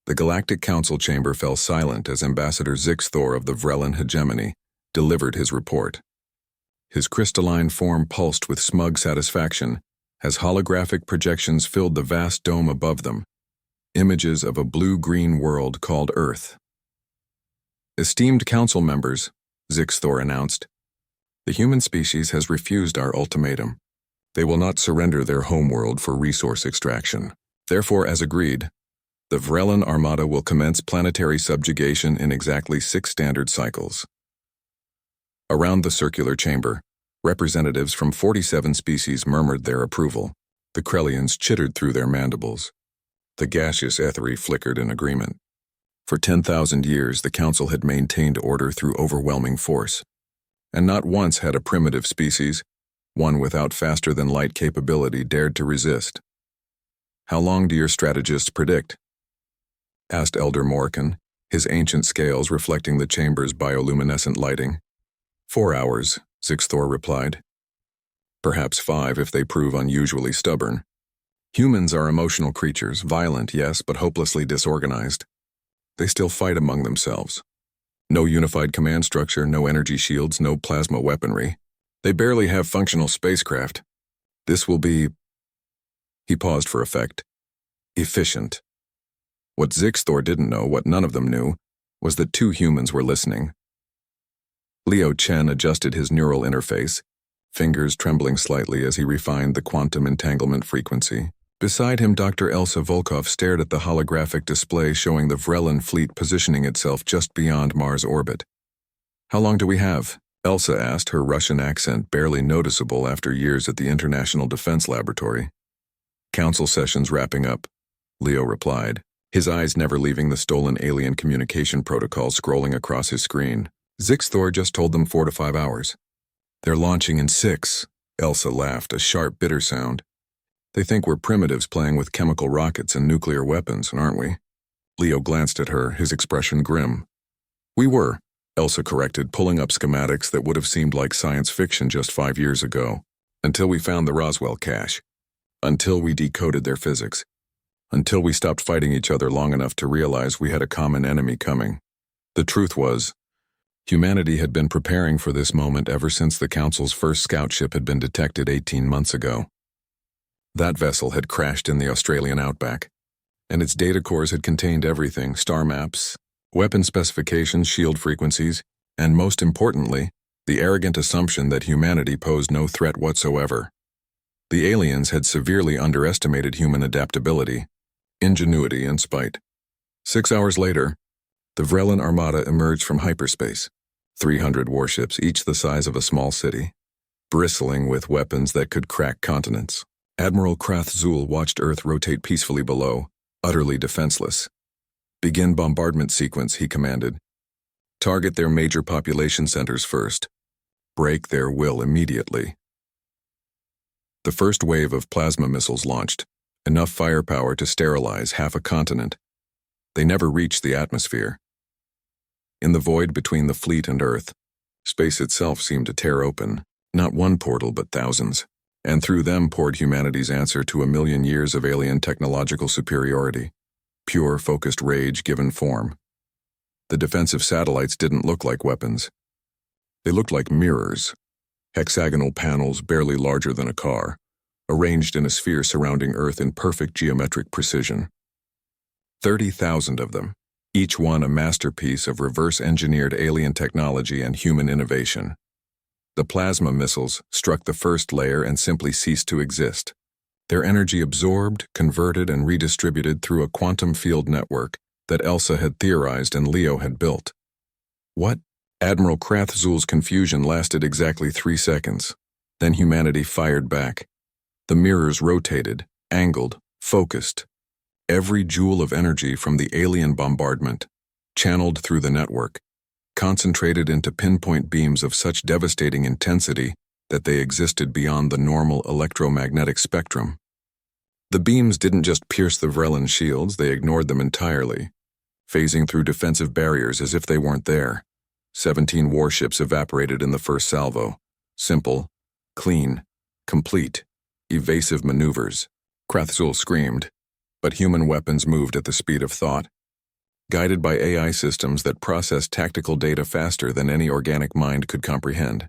The Galactic Council chamber fell silent as Ambassador Zixthor of the Vrellan hegemony delivered his report. His crystalline form pulsed with smug satisfaction as holographic projections filled the vast dome above them, images of a blue-green world called Earth. Esteemed council members, Zixthor announced, the human species has refused our ultimatum. They will not surrender their homeworld for resource extraction. Therefore, as agreed, the Vrellan Armada will commence planetary subjugation in exactly 6 standard cycles. Around the circular chamber, representatives from 47 species murmured their approval. The Krellians chittered through their mandibles. The gaseous Etheri flickered in agreement. For 10,000 years, the Council had maintained order through overwhelming force, and not once had a primitive species, one without faster-than-light capability, dared to resist. "How long do your strategists predict?" asked Elder Morkan, his ancient scales reflecting the chamber's bioluminescent lighting. 4 hours, Zixthor replied. Perhaps 5 if they prove unusually stubborn. Humans are emotional creatures, violent, yes, but hopelessly disorganized. They still fight among themselves. No unified command structure, no energy shields, no plasma weaponry. They barely have functional spacecraft. This will be... He paused for effect. Efficient. What Zixthor didn't know, what none of them knew, was that 2 humans were listening. Leo Chen adjusted his neural interface, fingers trembling slightly as he refined the quantum entanglement frequency. Beside him, Dr. Elsa Volkov stared at the holographic display showing the Vrellan fleet positioning itself just beyond Mars' orbit. "How long do we have?" Elsa asked, her Russian accent barely noticeable after years at the International Defense Laboratory. "Council sessions wrapping up," Leo replied, his eyes never leaving the stolen alien communication protocol scrolling across his screen. Zixthor just told them 4 to 5 hours. "They're launching in 6, Elsa laughed, a sharp, bitter sound. "They think we're primitives playing with chemical rockets and nuclear weapons, aren't we?" Leo glanced at her, his expression grim. "We were," Elsa corrected, pulling up schematics that would have seemed like science fiction just 5 years ago. "Until we found the Roswell cache. Until we decoded their physics. Until we stopped fighting each other long enough to realize we had a common enemy coming. The truth was, humanity had been preparing for this moment ever since the Council's first scout ship had been detected 18 months ago. That vessel had crashed in the Australian outback, and its data cores had contained everything: star maps, weapon specifications, shield frequencies, and most importantly, the arrogant assumption that humanity posed no threat whatsoever. The aliens had severely underestimated human adaptability, ingenuity, and spite. 6 hours later, the Vrellan Armada emerged from hyperspace, 300 warships, each the size of a small city, bristling with weapons that could crack continents. Admiral Krath-Zul watched Earth rotate peacefully below, utterly defenseless. "Begin bombardment sequence," he commanded. "Target their major population centers first. Break their will immediately." The first wave of plasma missiles launched, enough firepower to sterilize half a continent. They never reached the atmosphere. In the void between the fleet and Earth, space itself seemed to tear open, not one portal but thousands, and through them poured humanity's answer to 1,000,000 years of alien technological superiority, pure, focused rage given form. The defensive satellites didn't look like weapons. They looked like mirrors, hexagonal panels barely larger than a car, arranged in a sphere surrounding Earth in perfect geometric precision. 30,000 of them, each one a masterpiece of reverse-engineered alien technology and human innovation. The plasma missiles struck the first layer and simply ceased to exist. Their energy absorbed, converted, and redistributed through a quantum field network that Elsa had theorized and Leo had built. "What?" Admiral Krath-Zul's confusion lasted exactly 3 seconds. Then humanity fired back. The mirrors rotated, angled, focused. Every joule of energy from the alien bombardment, channeled through the network, concentrated into pinpoint beams of such devastating intensity that they existed beyond the normal electromagnetic spectrum. The beams didn't just pierce the Vrellan shields, they ignored them entirely, phasing through defensive barriers as if they weren't there. 17 warships evaporated in the first salvo. Simple, clean, complete, evasive maneuvers. Krath-Zul screamed, but human weapons moved at the speed of thought, guided by AI systems that processed tactical data faster than any organic mind could comprehend.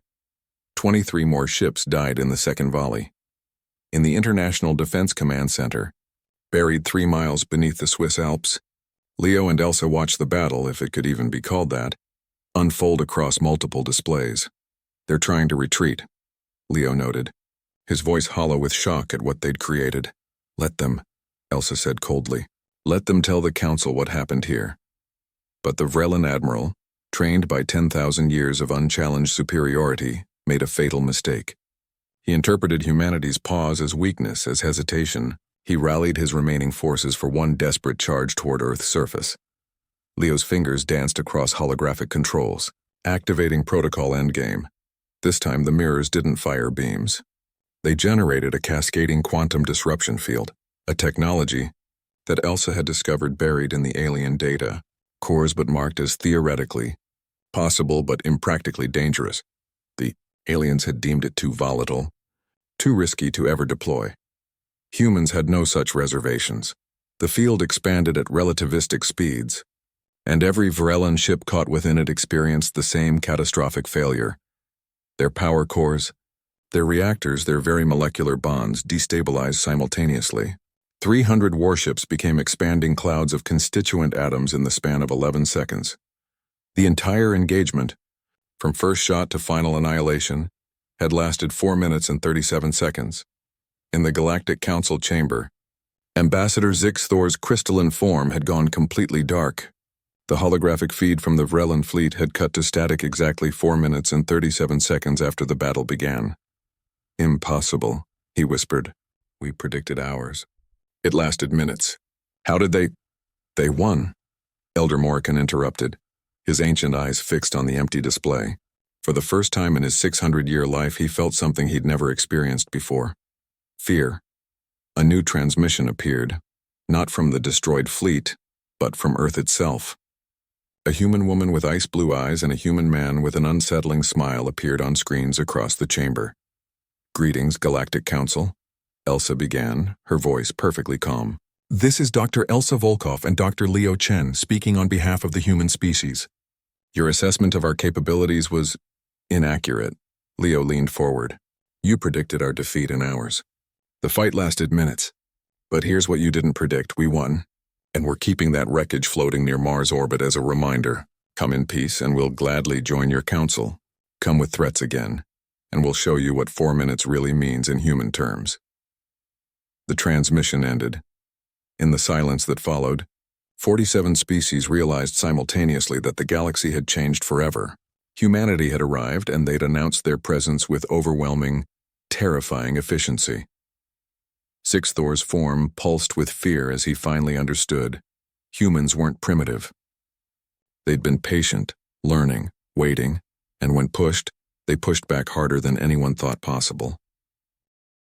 23 more ships died in the second volley. In the International Defense Command Center, buried 3 miles beneath the Swiss Alps, Leo and Elsa watched the battle, if it could even be called that, unfold across multiple displays. "They're trying to retreat," Leo noted, his voice hollow with shock at what they'd created. "Let them," Elsa said coldly. "Let them tell the Council what happened here." But the Vrellan admiral, trained by 10,000 years of unchallenged superiority, made a fatal mistake. He interpreted humanity's pause as weakness, as hesitation. He rallied his remaining forces for one desperate charge toward Earth's surface. Leo's fingers danced across holographic controls, activating Protocol Endgame. This time the mirrors didn't fire beams. They generated a cascading quantum disruption field, a technology that Elsa had discovered buried in the alien data, cores but marked as theoretically possible but impractically dangerous. The aliens had deemed it too volatile, too risky to ever deploy. Humans had no such reservations. The field expanded at relativistic speeds, and every Vrellan ship caught within it experienced the same catastrophic failure. Their power cores, their reactors, their very molecular bonds destabilized simultaneously. 300 warships became expanding clouds of constituent atoms in the span of 11 seconds. The entire engagement, from first shot to final annihilation, had lasted 4 minutes and 37 seconds. In the Galactic Council chamber, Ambassador Zix Thor's crystalline form had gone completely dark. The holographic feed from the Vrellan fleet had cut to static exactly 4 minutes and 37 seconds after the battle began. "Impossible," he whispered. "We predicted hours. It lasted minutes. How did they—" "They won," Elder Morrican interrupted, his ancient eyes fixed on the empty display. For the first time in his 600-year life, he felt something he'd never experienced before. Fear. A new transmission appeared, not from the destroyed fleet, but from Earth itself. A human woman with ice-blue eyes and a human man with an unsettling smile appeared on screens across the chamber. "Greetings, Galactic Council," Elsa began, her voice perfectly calm. "This is Dr. Elsa Volkov and Dr. Leo Chen speaking on behalf of the human species. Your assessment of our capabilities was inaccurate." Leo leaned forward. "You predicted our defeat in hours. The fight lasted minutes. But here's what you didn't predict. We won. And we're keeping that wreckage floating near Mars orbit as a reminder. Come in peace and we'll gladly join your council. Come with threats again, and we'll show you what 4 minutes really means in human terms." The transmission ended. In the silence that followed, 47 species realized simultaneously that the galaxy had changed forever. Humanity had arrived, and they'd announced their presence with overwhelming, terrifying efficiency. Zix Thor's form pulsed with fear as he finally understood. Humans weren't primitive. They'd been patient, learning, waiting, and when pushed, they pushed back harder than anyone thought possible.